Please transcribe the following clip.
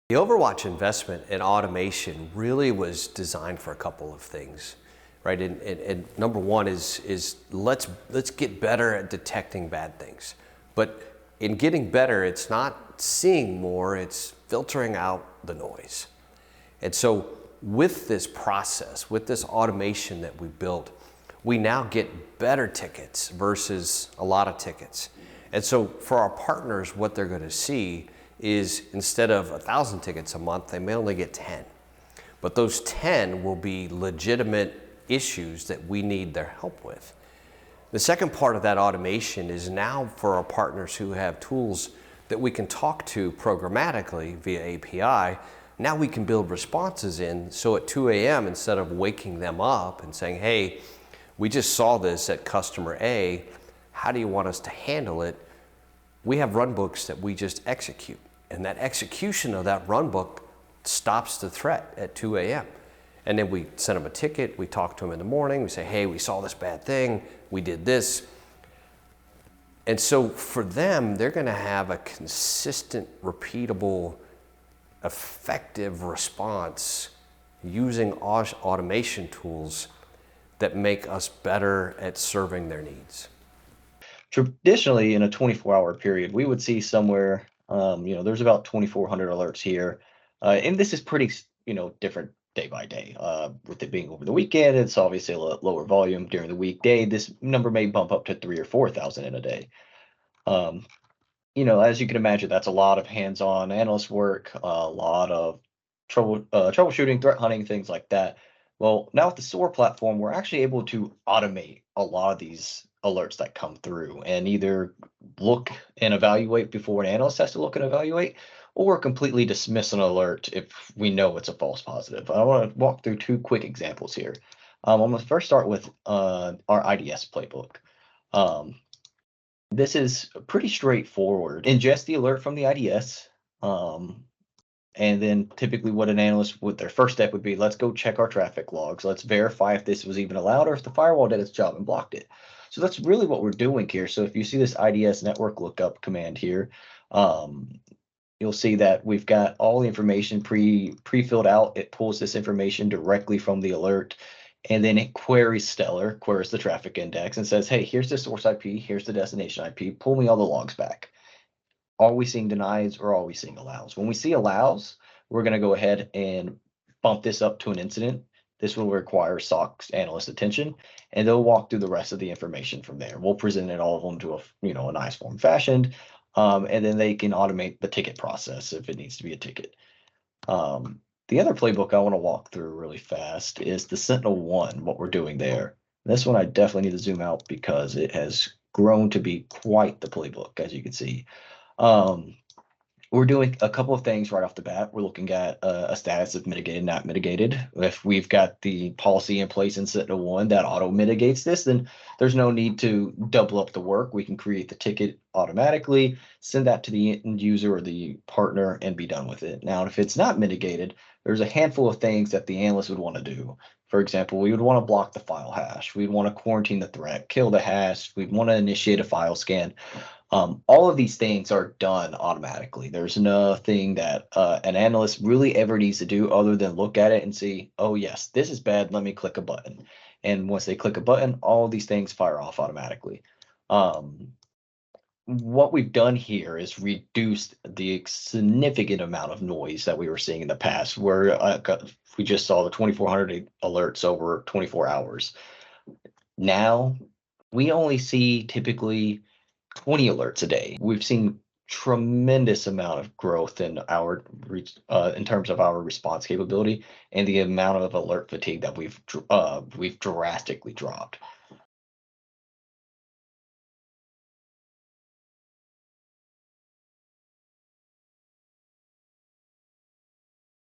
The Overwatch investment in automation really was designed for a couple of things, right? And number one is let's get better at detecting bad things. But in getting better, it's not seeing more, it's filtering out the noise. And so with this process, with this automation that we built, we now get better tickets versus a lot of tickets. And so for our partners, what they're going to see is instead of 1,000 tickets a month, they may only get 10. But those 10 will be legitimate issues that we need their help with. The second part of that automation is now for our partners who have tools that we can talk to programmatically via API. Now we can build responses in, so at 2 a.m. instead of waking them up and saying, hey, we just saw this at customer A, how do you want us to handle it? We have runbooks that we just execute. And that execution of that runbook stops the threat at 2 a.m. And then we send them a ticket, we talk to them in the morning, we say, hey, we saw this bad thing, we did this. And so for them, they're gonna have a consistent, repeatable, effective response using automation tools that make us better at serving their needs. Traditionally, in a 24-hour period, we would see somewhere, there's about 2,400 alerts here. And this is pretty, different day by day. With it being over the weekend, it's obviously a lower volume. During the weekday, this number may bump up to 3,000 or 4,000 in a day. As you can imagine, that's a lot of hands-on analyst work, a lot of troubleshooting, threat hunting, things like that. Well, now with the SOAR platform, we're actually able to automate a lot of these alerts that come through and either look and evaluate before an analyst has to look and evaluate, or completely dismiss an alert if we know it's a false positive. I want to walk through two quick examples here. I'm going to first start with our IDS playbook. This is pretty straightforward. Ingest the alert from the IDS. And then typically what an analyst would, their first step would be, let's go check our traffic logs. Let's verify if this was even allowed or if the firewall did its job and blocked it. So that's really what we're doing here. So if you see this IDS network lookup command here, you'll see that we've got all the information pre-filled out. It pulls this information directly from the alert, and then it queries Stellar, queries the traffic index, and says, hey, here's the source IP, here's the destination IP, pull me all the logs back. Are we seeing denies or are we seeing allows? When we see allows, we're going to go ahead and bump this up to an incident. This will require SOC analyst attention, and they'll walk through the rest of the information from there. We'll present it all of them to a nice form fashion, and then they can automate the ticket process if it needs to be a ticket. The other playbook I want to walk through really fast is the Sentinel-1, what we're doing there. This one I definitely need to zoom out because it has grown to be quite the playbook, as you can see. We're doing a couple of things right off the bat. We're looking at a status of mitigated, not mitigated. If we've got the policy in place in Sentinel-1 that auto mitigates this, then there's no need to double up the work. We can create the ticket automatically, send that to the end user or the partner, and be done with it. Now, if it's not mitigated, there's a handful of things that the analyst would want to do. For example, we would want to block the file hash. We'd want to quarantine the threat, kill the hash. We'd want to initiate a file scan. All of these things are done automatically. There's nothing that an analyst really ever needs to do other than look at it and see, oh, yes, this is bad. Let me click a button. And once they click a button, all of these things fire off automatically. What we've done here is reduced the significant amount of noise that we were seeing in the past, where we just saw the 2,400 alerts over 24 hours. Now, we only see typically 20 alerts a day. We've seen tremendous amount of growth in our in terms of our response capability and the amount of alert fatigue that we've drastically dropped.